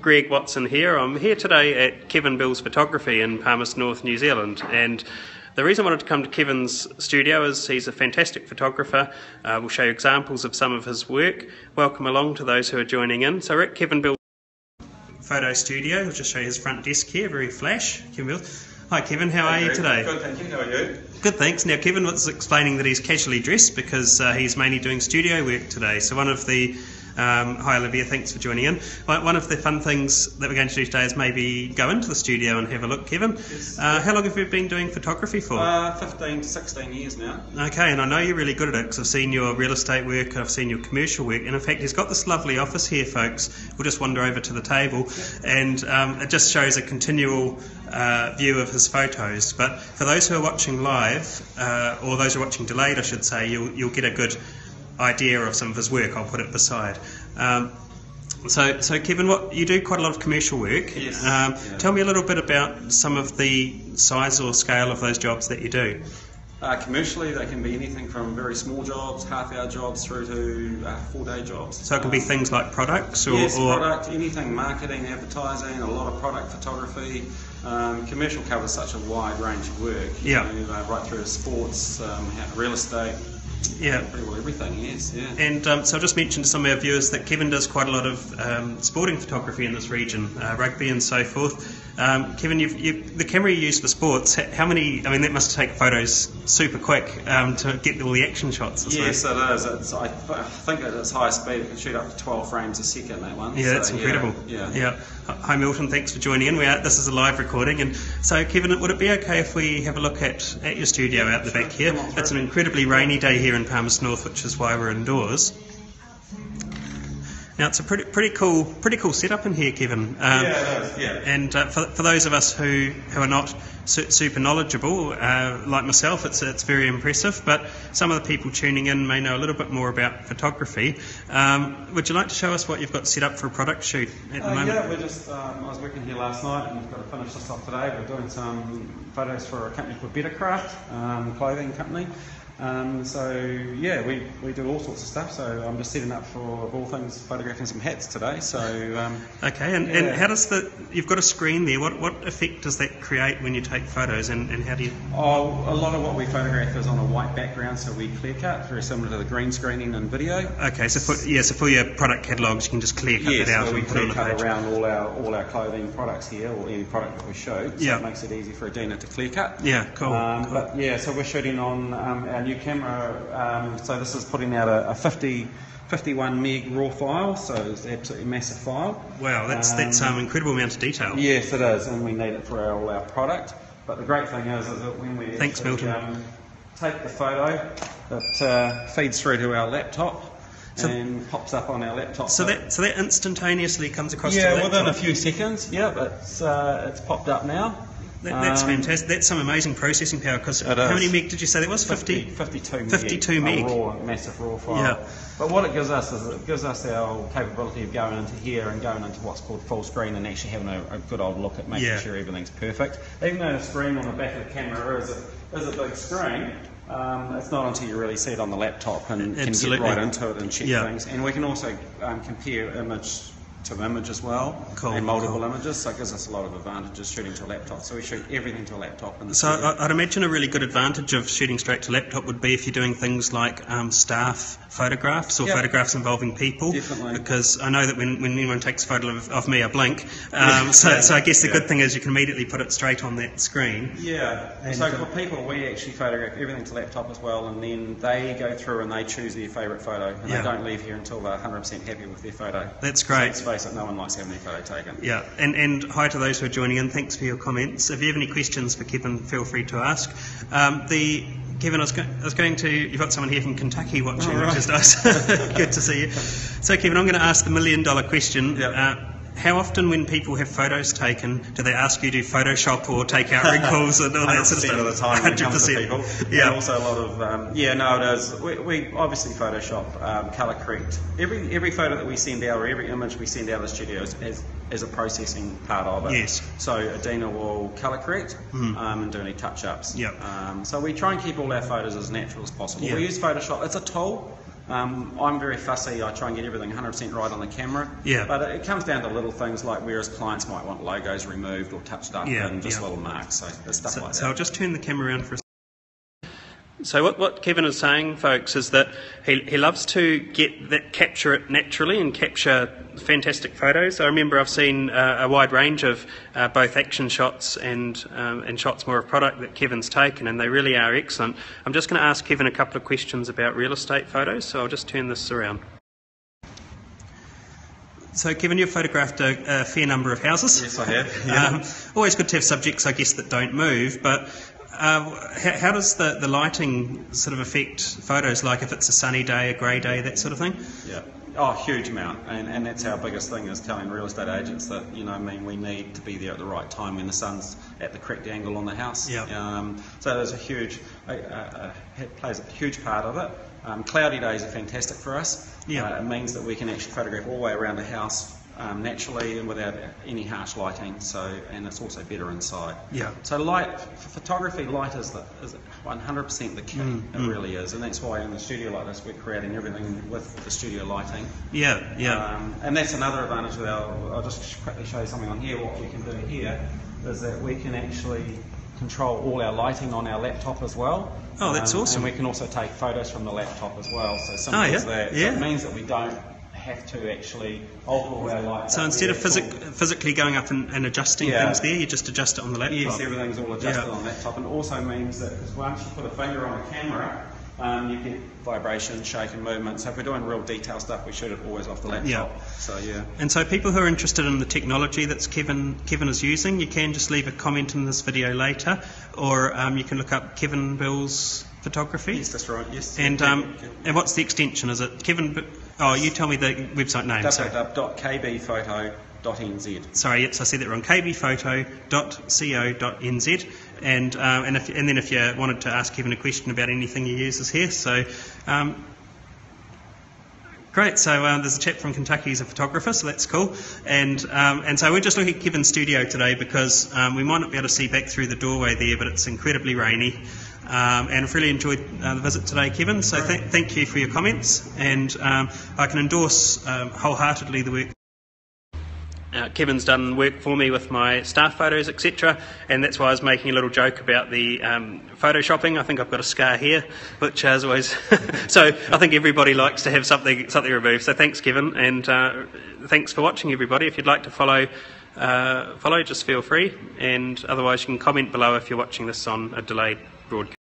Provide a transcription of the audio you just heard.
Greg Watson here. I'm here today at Kevin Bill's Photography in Palmerston North, New Zealand, and the reason I wanted to come to Kevin's studio is he's a fantastic photographer. We'll show you examples of some of his work. Welcome along to those who are joining in. So we're at Kevin Bill's photo studio. I'll just show you his front desk here, very flash. Kevin Bill. Hi Kevin, how are you today? Good, thank you. How are you? Good, thanks. Now Kevin was explaining that he's casually dressed because he's mainly doing studio work today. So one of the hi Olivia, thanks for joining in. One of the fun things that we're going to do today is maybe go into the studio and have a look, Kevin. Yes. How long have you been doing photography for? 15 to 16 years now. Okay, and I know you're really good at it because I've seen your real estate work, I've seen your commercial work, and in fact he's got this lovely office here, folks. We'll just wander over to the table, and it just shows a continual view of his photos. But for those who are watching live, or those who are watching delayed I should say, you'll get a good idea of some of his work. I'll put it beside. So Kevin, you do quite a lot of commercial work. Yes. Tell me a little bit about some of the size or scale of those jobs that you do. Commercially, they can be anything from very small jobs, half-hour jobs, through to 4-day jobs. So it can be things like products, or product, anything, marketing, advertising, a lot of product photography. Commercial covers such a wide range of work. Yeah. Right through to sports, real estate. Yeah, pretty well everything, yes. Yeah. And so I'll just mention to some of our viewers that Kevin does quite a lot of sporting photography in this region, rugby and so forth. Kevin, the camera you use for sports, how many, I mean that must take photos super quick to get all the action shots. Yes, it is. I think at its highest speed it can shoot up to 12 frames a second, that one. Yeah, that's incredible. Yeah. Hi Milton, thanks for joining in. This is a live recording, and so Kevin, would it be okay if we have a look at your studio out the back here? It's an incredibly rainy day here in Palmerston North, which is why we're indoors. Now it's a pretty cool setup in here, Kevin. Yeah, it is. Yeah. And for those of us who are not super knowledgeable, like myself, it's very impressive. But some of the people tuning in may know a little bit more about photography. Would you like to show us what you've got set up for a product shoot at the moment? Yeah, we're just. I was working here last night, and we've got to finish this off today. We're doing some photos for a company called Bettercraft, clothing company. So yeah, we do all sorts of stuff. So I'm just setting up for, of all things, photographing some hats today. So okay, and how does you've got a screen there? What effect does that create when you take photos, and how do you? Oh, a lot of what we photograph is on a white background, so we clear cut, very similar to the green screening in video. Okay, so for your product catalogues, you can just clear cut it out. Yes, we and put it on clear the cut page. around all our clothing products here, or any product that we shoot. So it makes it easy for a dealer to clear cut. Yeah, cool. But yeah, so we're shooting on our new camera. So this is putting out a 51 meg raw file, so it's an absolutely massive file. Wow, that's incredible amount of detail. Yes, it is, and we need it for all our product. But the great thing is that when we take the photo, it feeds through to our laptop and pops up on our laptop. So that instantaneously comes across. Yeah, to the laptop. within a few seconds. Yeah, it's popped up now. That's fantastic. That's some amazing processing power. Because how many meg did you say that was? 52 meg. 52 meg. Massive raw file. Yeah. But what it gives us is it gives us our capability of going into here and going into what's called full screen and actually having a good old look at making sure everything's perfect. Even though the screen on the back of the camera is a big screen, it's not until you really see it on the laptop and can get right into it and check things. And we can also compare image to image as well, and multiple images, so it gives us a lot of advantages shooting to a laptop. So we shoot everything to a laptop. So I'd imagine a really good advantage of shooting straight to laptop would be if you're doing things like staff photographs or photographs involving people. Definitely. Because I know that when anyone takes a photo of me, I blink. So I guess the good thing is you can immediately put it straight on that screen. Yeah. And so for people, we actually photograph everything to laptop as well, and then they go through and they choose their favourite photo, and they don't leave here until they're 100% happy with their photo. That's great. So let's face it, no one likes having their photo taken. Yeah, and hi to those who are joining in. Thanks for your comments. If you have any questions for Kevin, feel free to ask. Kevin, I was going to. You've got someone here from Kentucky watching, which is nice. Good to see you. So, Kevin, I'm going to ask the million-dollar question. Yep. How often, when people have photos taken, do they ask you to Photoshop or take out wrinkles and all that sort of stuff? 100% of the time when it comes to people. Yeah. And also a lot of, it is. We obviously Photoshop, colour correct. Every photo that we send out, or every image we send out of the studio is a processing part of it. Yes. So Adina will colour correct and do any touch-ups. Yep. So we try and keep all our photos as natural as possible. Yeah. We use Photoshop. It's a tool. I'm very fussy. I try and get everything 100% right on the camera. Yeah. But it comes down to little things like whereas clients might want logos removed or touched up and just little marks. So there's stuff like that. So I'll just turn the camera around for a second. So what Kevin is saying, folks, is that he loves to capture it naturally and capture fantastic photos. I remember I've seen a wide range of both action shots and shots more of product that Kevin's taken, and they really are excellent. I'm just going to ask Kevin a couple of questions about real estate photos, so I'll just turn this around. So, Kevin, you've photographed a fair number of houses. Yes, I have. Yeah. Always good to have subjects, I guess, that don't move, but how does the lighting sort of affect photos, like if it's a sunny day, a grey day, that sort of thing? Yeah. Oh, huge amount, and that's our biggest thing, is telling real estate agents that, we need to be there at the right time when the sun's at the correct angle on the house. Yeah. So there's it plays a huge part of it. Cloudy days are fantastic for us. Yeah. It means that we can actually photograph all the way around the house naturally and without any harsh lighting. And it's also better inside. Yeah. So light for photography, light is 100% the key. It really is, and that's why in the studio like this we're creating everything with the studio lighting. Yeah. Yeah. And that's another advantage with I'll just quickly show you something on here. What we can do here is that we can actually control all our lighting on our laptop as well. Oh, that's awesome. And we can also take photos from the laptop as well. So simple as that. Yeah. So it means that we don't have to actually alter all our lights. So instead of physically going up and adjusting things there, you just adjust it on the laptop? Yes, everything's all adjusted on the laptop, and it also means that because once you put a finger on a camera, you get vibration, shake and movement. So if we're doing real detail stuff, we shoot it always off the laptop. Yeah. So yeah. And so people who are interested in the technology that Kevin is using, you can just leave a comment in this video later, or you can look up Kevin Bill's photography. Yes, that's right. Yes. And what's the extension? Is it Kevin? Oh, you tell me the website name. www.kbphoto.nz. Sorry, yes, I said that wrong. kbphoto.co.nz. And then if you wanted to ask Kevin a question about anything he uses here, so. Great, so there's a chap from Kentucky who's a photographer, so that's cool. And so we're just looking at Kevin's studio today because we might not be able to see back through the doorway there, but it's incredibly rainy. And I've really enjoyed the visit today, Kevin, so thank you for your comments, and I can endorse wholeheartedly the work. Kevin's done work for me with my staff photos, etc., and that's why I was making a little joke about the photoshopping. I think I've got a scar here, which is always so I think everybody likes to have something removed. So thanks, Kevin, and thanks for watching, everybody. If you'd like to follow, just feel free, and otherwise you can comment below if you're watching this on a delayed broadcast.